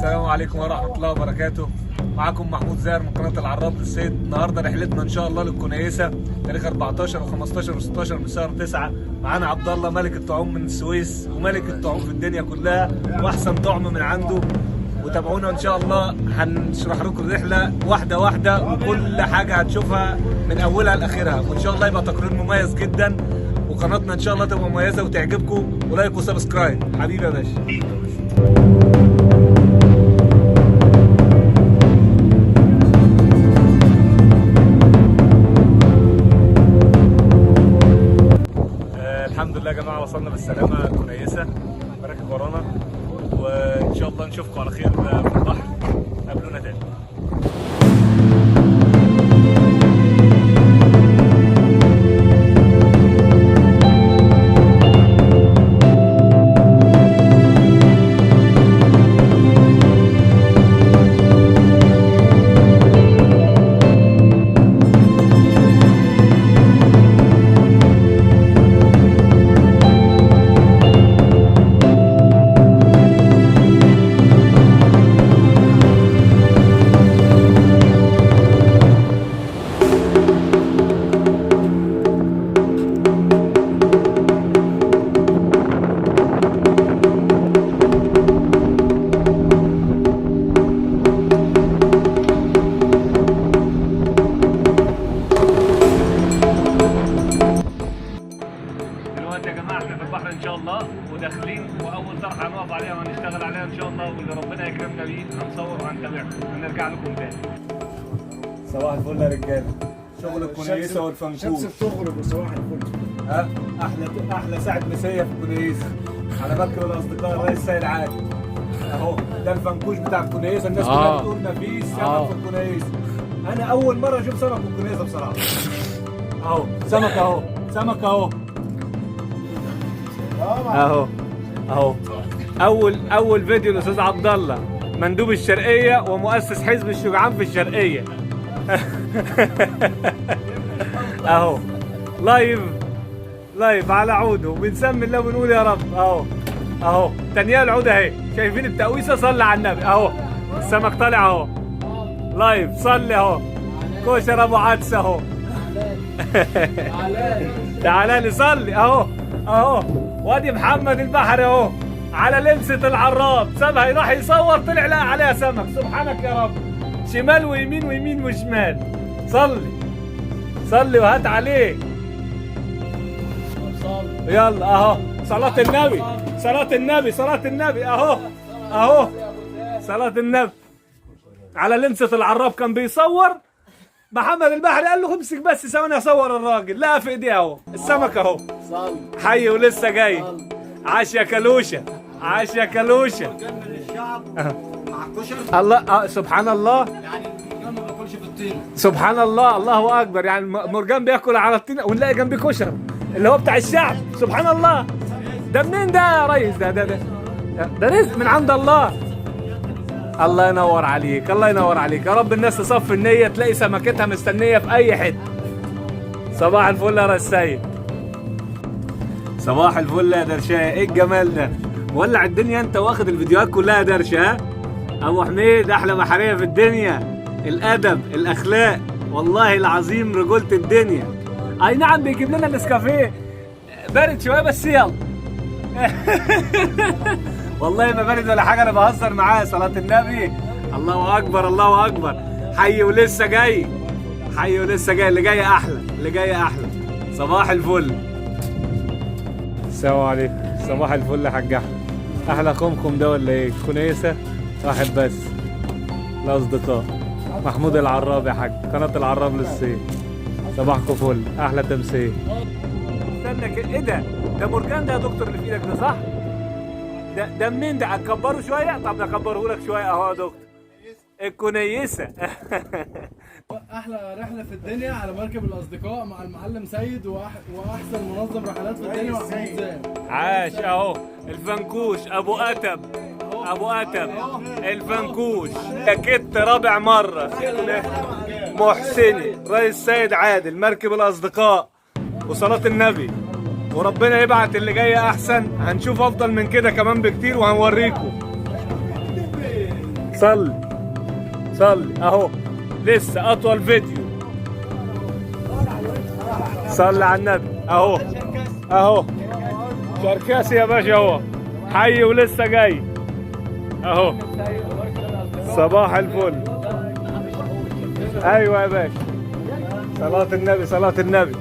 السلام عليكم ورحمة الله وبركاته. معاكم محمود زاهر من قناة العراب للصيد. النهارده رحلتنا ان شاء الله للكنيسة تاريخ 14 و15 و16 من شهر 9. معانا عبد الله ملك الطعوم من السويس وملك الطعوم في الدنيا كلها واحسن طعم من عنده. وتابعونا ان شاء الله، هنشرح لكم الرحلة واحدة واحدة وكل حاجة هتشوفها من اولها لاخرها، وان شاء الله يبقى تقرير مميز جدا وقناتنا ان شاء الله تبقى مميزة وتعجبكم. ولايك وسبسكرايب حبيبي يا باشا. الحمد لله يا جماعه، وصلنا بالسلامه كويسه، مراكب ورانا، وان شاء الله نشوفكم على خير في البحر. قابلونا تاني. دلوقتي يا جماعه احنا في البحر ان شاء الله وداخلين، واول طرحه هنقف عليها وهنشتغل عليها ان شاء الله، واللي ربنا يكرمنا بيه هنصور وهنتابعكم ونرجع لكم تاني. صباح الفل يا رجاله، شغل الكنيسه والفنكوش. الشمس بتغرب وصباح الفل. ها احلى ساعه مسيه في الكنيسه على مركب الاصدقاء الرئيس سيد عادل. اهو ده الفنكوش بتاع الكنيسه، الناس كلها بتقول مفيش سمك في الكنيسه. انا اول مره اشوف سمك في الكنيسه بصراحه. اهو سمك اهو، سمك اهو اهو. اول فيديو الاستاذ عبد الله مندوب الشرقيه ومؤسس حزب الشجعان في الشرقيه. اهو لايف على عوده، وبنسمي الله ونقول يا رب. اهو تانية العوده اهي، شايفين التقويسه؟ صلي على النبي. اهو السمك طالع اهو لايف، صلي اهو. كوشر ابو عدس اهو. تعالى لي صلي اهو. وادي محمد البحري اهو على لمسه العراب، سابها راح يصور، طلع لقى عليها سمك. سبحانك يا رب، شمال ويمين ويمين وشمال. صلي وهات عليه. يلا اهو صلاة النبي اهو صلاة النبي على لمسه العراب. كان بيصور محمد البحري، قال له امسك بس ثواني اصور الراجل، لقى في ايديه اهو السمك اهو حي ولسه جاي. عاش يا كلوشه، عاش يا كلوشه. الله سبحان الله، يعني المرجان ما بياكلش في الطين. سبحان الله، الله اكبر. يعني مرجان بياكل على الطين ونلاقي جنبيه كشري اللي هو بتاع الشعب. سبحان الله، ده منين ده يا ريس؟ ده رزق من عند الله. الله ينور عليك، الله ينور عليك يا رب. الناس تصفي النية تلاقي سمكتها مستنية في أي حتة. صباح الفل يا ريس سيد. صباح الفل يا درشاية، إيه الجمال ده؟ مولع الدنيا أنت، واخد الفيديوهات كلها يا درشة. ها؟ أبو حميد أحلى بحرية في الدنيا، الأدب الأخلاق والله العظيم رجولة الدنيا. أي نعم بيجيب لنا النسكافيه بارد شوية بس يلا. والله ما بارد ولا حاجه، انا بهزر معاه. صلاه النبي، الله اكبر الله اكبر. حي ولسه جاي، اللي جاي احلى. صباح الفل. السلام عليكم. صباح الفل يا حاج احلى خمكم ده ولا ايه؟ كنيسه واحد بس. الاصدقاء محمود العراب يا حاج، قناه العراب للصيد. صباحكم فل، احلى تمثيل. استنى ايه ده مرجان ده يا دكتور اللي في ايدك ده، صح؟ ده منين ده؟ هتكبره شويه؟ طب نكبره لك شويه اهو يا دكتور. الكنيسه. احلى رحله في الدنيا على مركب الاصدقاء مع المعلم سيد، واحسن منظم رحلات في الدنيا محمود زاهر. عاش اهو الفنكوش ابو اتب الفنكوش. كت رابع مره. محسني رئيس سيد عادل، مركب الاصدقاء وصلاه النبي. وربنا يبعت اللي جاي احسن، هنشوف افضل من كده كمان بكتير وهنوريكم. صلي صلي اهو، لسه اطول فيديو. صلي على النبي اهو اهو، شركاسي يا باشا اهو، حي ولسه جاي اهو. صباح الفل. ايوه يا باشا، صلاة النبي صلاة النبي.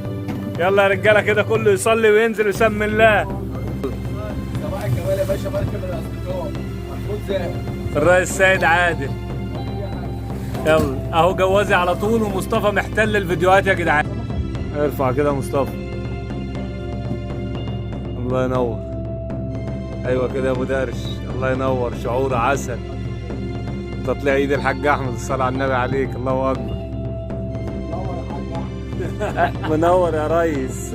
يلا يا رجاله كده كله يصلي وينزل ويسمي الله. صباح الجمال يا باشا، مركب الاصدقاء محمود زاهر. الرئيس سيد عادل. يلا اهو جوازي على طول، ومصطفى محتل الفيديوهات يا جدعان. ارفع كده مصطفى. الله ينور. ايوه كده يا ابو دارش، الله ينور. شعور عسل. تطلع ايد الحاج احمد، الصلاه على النبي عليك. الله اكبر. منور يا ريس.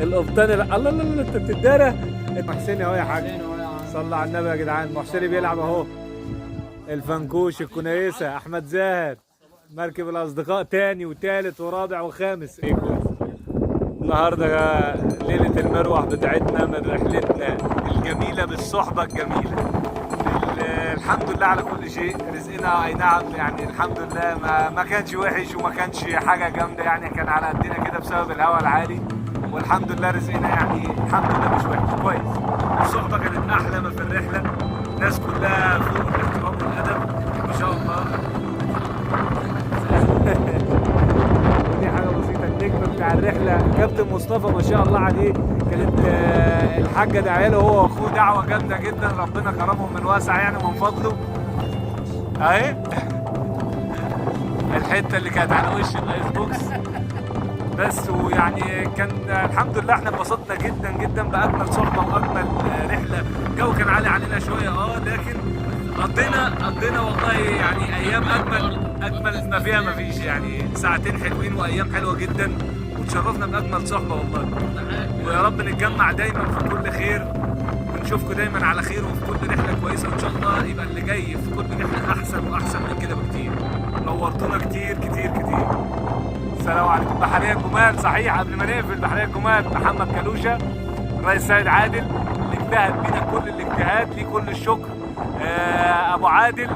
القبطان الله الله الله، انت بتتدارى. محسني اهو يا حاج، صلى على النبي يا جدعان. محسني بيلعب اهو. الفنكوش الكنيسه احمد زاهر، مركب الاصدقاء تاني وتالت ورابع وخامس. النهارده ليله المروح بتاعتنا من رحلتنا الجميله بالصحبه الجميله. الحمد لله على كل شيء. رزقنا اي نعم يعني الحمد لله ما كانش وحش وما كانش حاجه جامده يعني، كان على قدنا كده بسبب الهواء العالي، والحمد لله رزقنا يعني الحمد لله مش وحش، كويس. الصحبه كانت احلى ما في الرحله، الناس كلها فوق الاحترام والادب ما شاء الله. ودي حاجه بسيطه. النجم بتاع الرحله كابتن مصطفى ما شاء الله عليه، كانت الحاجه داعيه له هو واخوه دعوه جامده جدا، ربنا كرمهم من واسع يعني ومن فضله. اهي الحته اللي كانت على وش الايس بوكس بس. ويعني كان الحمد لله احنا انبسطنا جدا جدا باجمل صحبه واجمل رحله. الجو كان عالي علينا شويه لكن قضينا والله يعني ايام اجمل ما فيها ما فيش يعني. ساعتين حلوين وايام حلوه جدا، وتشرفنا باجمل صحبه والله. ويا رب نتجمع دايما في كل خير، ونشوفكم دايما على خير وفي كل رحله كويسه، وان شاء الله يبقى اللي جاي في كل رحله احسن واحسن من كده بكتير. نورتونا كتير كتير كتير. السلام عليكم. بحرية الجمال صحيح، قبل ما نقفل بحرية الجمال محمد كالوشة الرئيس سيد عادل اللي اجتهد بينا كل الاجتهاد، ليه كل الشكر. ابو عادل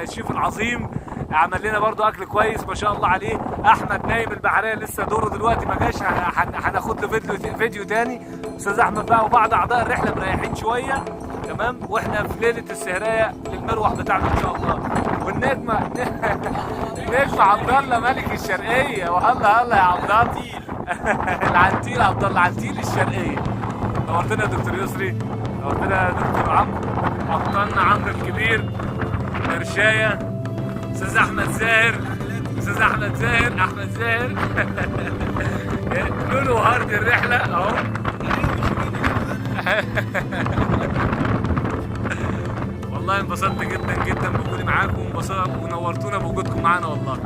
الشيف العظيم عمل لنا برضو اكل كويس ما شاء الله عليه. احمد نايم البحريه لسه دوره دلوقتي ما جاش، هناخد له فيديو تاني. استاذ احمد بقى وبعض اعضاء الرحله مريحين شويه تمام، واحنا في ليله السهريه للمروح بتاعنا ان شاء الله. والنجم النجم عبد الله ملك الشرقيه، وهلا هلا يا عبد الله. العنتيل عبد الله، عنتيل الشرقيه. نورتنا يا دكتور يسري، نورتنا يا دكتور عمرو، ابطالنا عمرو الكبير، مرشايه، استاذ احمد زاهر، استاذ احمد زاهر. لولو هارد الرحله اهو. والله انبسطت جدا جدا بوجودي معاكم، ونورتونا بوجودكم معانا والله.